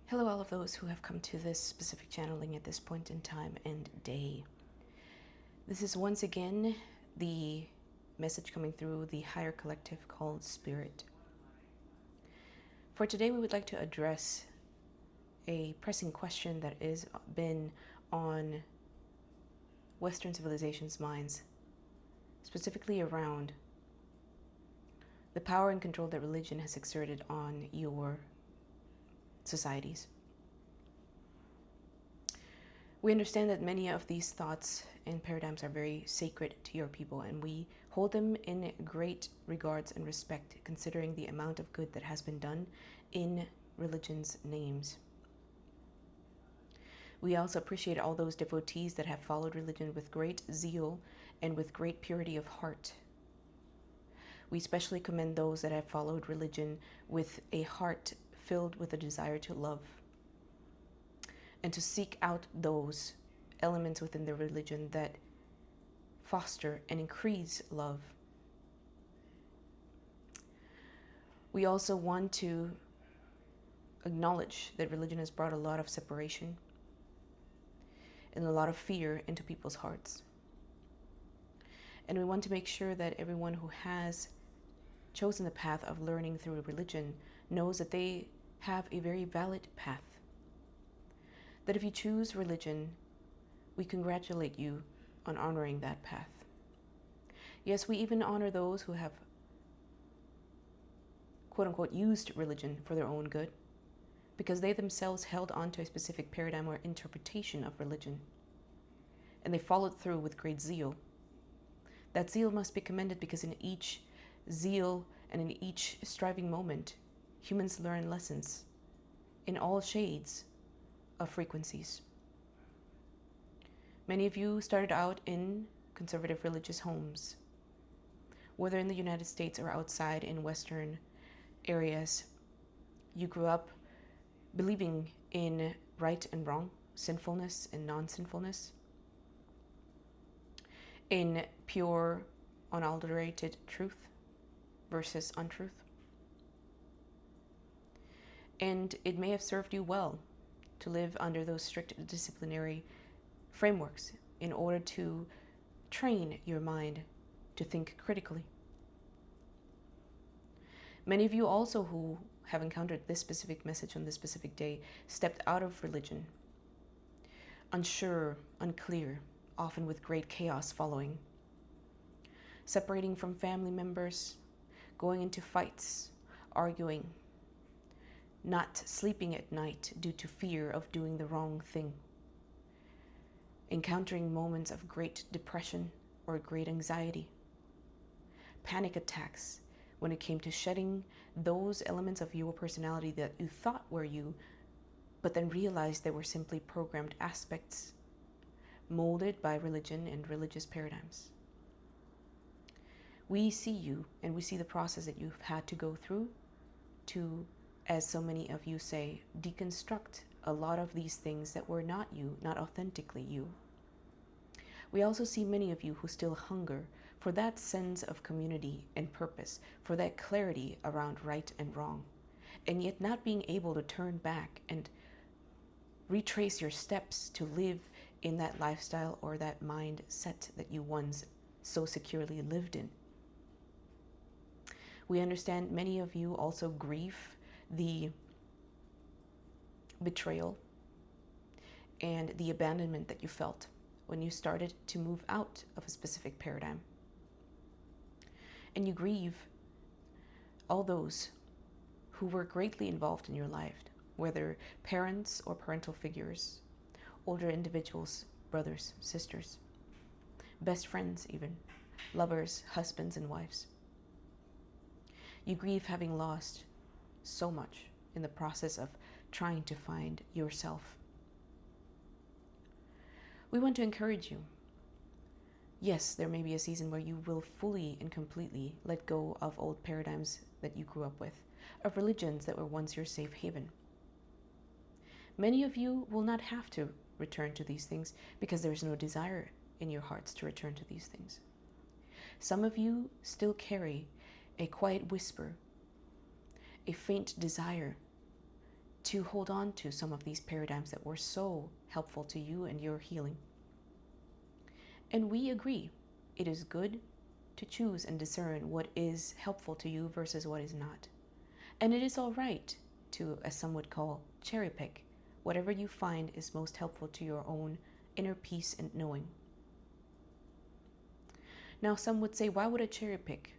Hello, all of those who have come to this specific channeling at this point in time and day. This is once again the message coming through the higher collective called Spirit. For today, we would like to address a pressing question that has been on Western civilization's minds, specifically around the power and control that religion has exerted on your societies. We understand that many of these thoughts and paradigms are very sacred to your people, and we hold them in great regards and respect, considering the amount of good that has been done in religion's names. We also appreciate all those devotees that have followed religion with great zeal and with great purity of heart. We especially commend those that have followed religion with a heart filled with a desire to love and to seek out those elements within the religion that foster and increase love. We also want to acknowledge that religion has brought a lot of separation and a lot of fear into people's hearts. And we want to make sure that everyone who has chosen the path of learning through religion knows that they have a very valid path. That if you choose religion, we congratulate you on honoring that path. Yes, we even honor those who have, quote unquote, used religion for their own good, because they themselves held on to a specific paradigm or interpretation of religion, and they followed through with great zeal. That zeal must be commended, because in each zeal and in each striving moment, humans learn lessons in all shades of frequencies. Many of you started out in conservative religious homes, whether in the United States or outside in Western areas. You grew up believing in right and wrong, sinfulness and non-sinfulness, in pure, unadulterated truth versus untruth. And it may have served you well to live under those strict disciplinary frameworks in order to train your mind to think critically. Many of you also who have encountered this specific message on this specific day stepped out of religion, unsure, unclear, often with great chaos following, separating from family members, going into fights, arguing, not sleeping at night due to fear of doing the wrong thing, encountering moments of great depression or great anxiety, panic attacks when it came to shedding those elements of your personality that you thought were you, but then realized they were simply programmed aspects molded by religion and religious paradigms. We see you, and we see the process that you've had to go through to, as so many of you say, deconstruct a lot of these things that were not you, not authentically you. We also see many of you who still hunger for that sense of community and purpose, for that clarity around right and wrong, and yet not being able to turn back and retrace your steps to live in that lifestyle or that mindset that you once so securely lived in. We understand many of you also grieve the betrayal and the abandonment that you felt when you started to move out of a specific paradigm. And you grieve all those who were greatly involved in your life, whether parents or parental figures, older individuals, brothers, sisters, best friends even, lovers, husbands and wives. You grieve having lost so much in the process of trying to find yourself. We want to encourage you. Yes, there may be a season where you will fully and completely let go of old paradigms that you grew up with, of religions that were once your safe haven. Many of you will not have to return to these things because there is no desire in your hearts to return to these things. Some of you still carry a quiet whisper, a faint desire to hold on to some of these paradigms that were so helpful to you and your healing. And we agree, it is good to choose and discern what is helpful to you versus what is not. And it is all right to, as some would call, cherry pick whatever you find is most helpful to your own inner peace and knowing. Now, some would say, why would I cherry pick,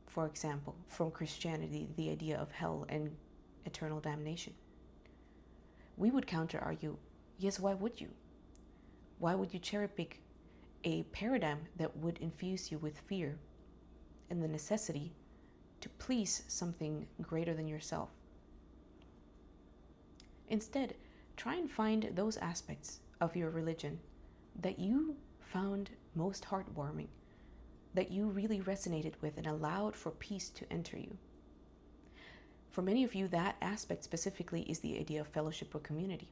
for example, from Christianity, the idea of hell and eternal damnation? We would counter argue, yes, why would you? Why would you cherry pick a paradigm that would infuse you with fear and the necessity to please something greater than yourself? Instead, try and find those aspects of your religion that you found most heartwarming, that you really resonated with and allowed for peace to enter you. For many of you, that aspect specifically is the idea of fellowship or community.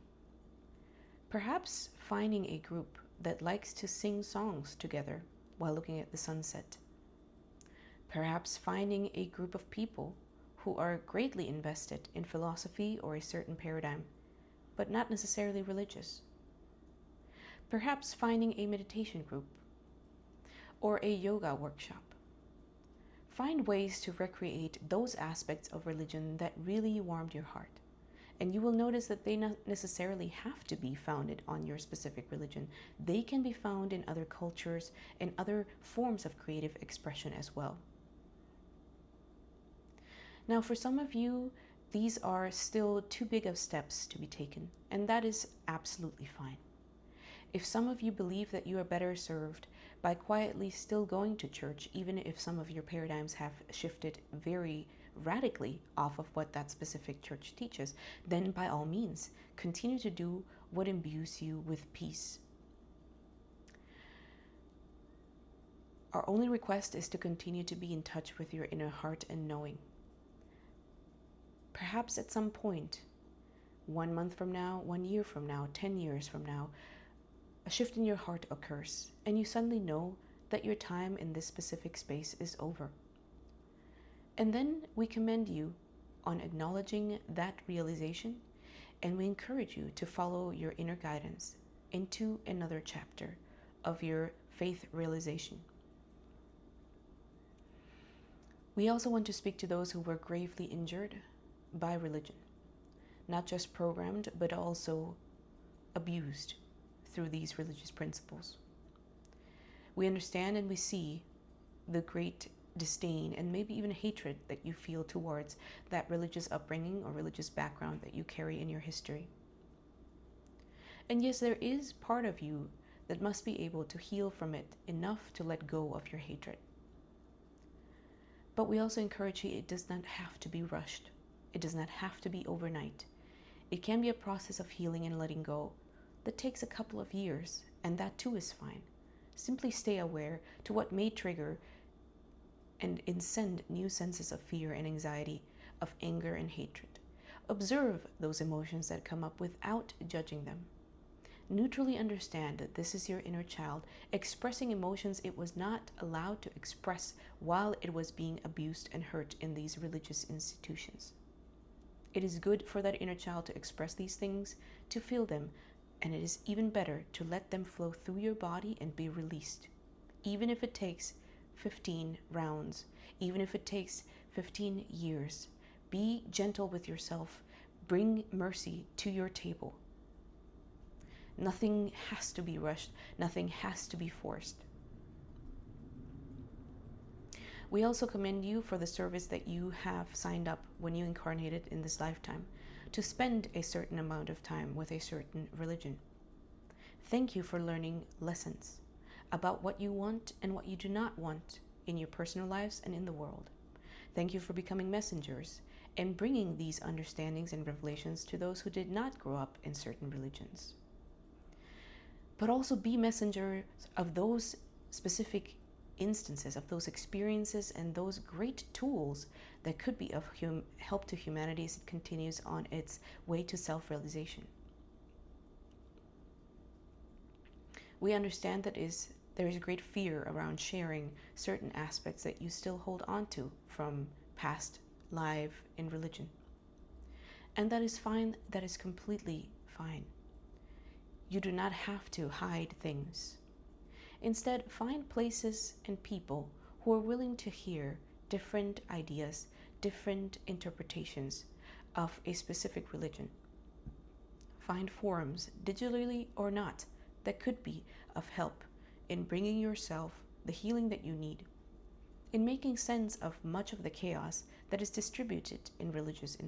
Perhaps finding a group that likes to sing songs together while looking at the sunset. Perhaps finding a group of people who are greatly invested in philosophy or a certain paradigm, but not necessarily religious. Perhaps finding a meditation group or a yoga workshop. Find ways to recreate those aspects of religion that really warmed your heart. And you will notice that they not necessarily have to be founded on your specific religion. They can be found in other cultures and other forms of creative expression as well. Now, for some of you, these are still too big of steps to be taken, and that is absolutely fine. If some of you believe that you are better served by quietly still going to church, even if some of your paradigms have shifted very radically off of what that specific church teaches, then by all means, continue to do what imbues you with peace. Our only request is to continue to be in touch with your inner heart and knowing. Perhaps at some point, 1 month from now, 1 year from now, 10 years from now, a shift in your heart occurs, and you suddenly know that your time in this specific space is over. And then we commend you on acknowledging that realization, and we encourage you to follow your inner guidance into another chapter of your faith realization. We also want to speak to those who were gravely injured by religion, not just programmed, but also abused through these religious principles. We understand and we see the great disdain and maybe even hatred that you feel towards that religious upbringing or religious background that you carry in your history. And yes, there is part of you that must be able to heal from it enough to let go of your hatred. But we also encourage you, it does not have to be rushed. It does not have to be overnight. It can be a process of healing and letting go that takes a couple of years, and that too is fine. Simply stay aware to what may trigger and incend new senses of fear and anxiety, of anger and hatred. Observe those emotions that come up without judging them. Neutrally understand that this is your inner child expressing emotions it was not allowed to express while it was being abused and hurt in these religious institutions. It is good for that inner child to express these things, to feel them, and it is even better to let them flow through your body and be released, even if it takes 15 rounds, even if it takes 15 years. Be gentle with yourself. Bring mercy to your table. Nothing has to be rushed. Nothing has to be forced. We also commend you for the service that you have signed up when you incarnated in this lifetime, to spend a certain amount of time with a certain religion. Thank you for learning lessons about what you want and what you do not want in your personal lives and in the world. Thank you for becoming messengers and bringing these understandings and revelations to those who did not grow up in certain religions. But also be messengers of those specific instances, of those experiences and those great tools that could be of help to humanity as it continues on its way to self-realization. We understand that there is great fear around sharing certain aspects that you still hold on to from past life in religion. And that is fine, that is completely fine. You do not have to hide things. Instead, find places and people who are willing to hear different ideas, different interpretations of a specific religion. Find forums, digitally or not, that could be of help in bringing yourself the healing that you need, in making sense of much of the chaos that is distributed in religious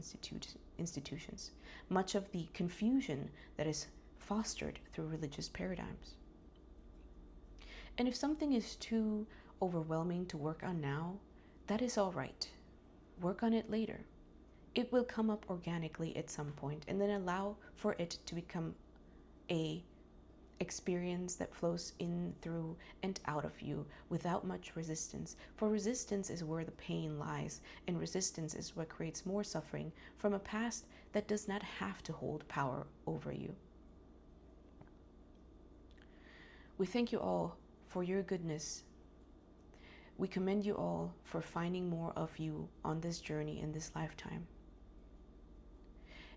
institutions, much of the confusion that is fostered through religious paradigms. And if something is too overwhelming to work on now, that is all right. Work on it later. It will come up organically at some point, and then allow for it to become a experience that flows in, through, and out of you without much resistance. For resistance is where the pain lies, and resistance is what creates more suffering from a past that does not have to hold power over you. We thank you all for your goodness. We commend you all for finding more of you on this journey in this lifetime.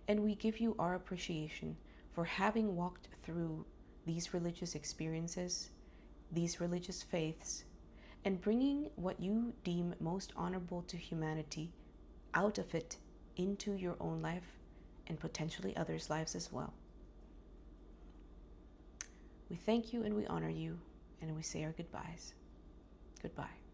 And we give you our appreciation for having walked through these religious experiences, these religious faiths, and bringing what you deem most honorable to humanity out of it into your own life and potentially others' lives as well. We thank you and we honor you, and we say our goodbyes. Goodbye.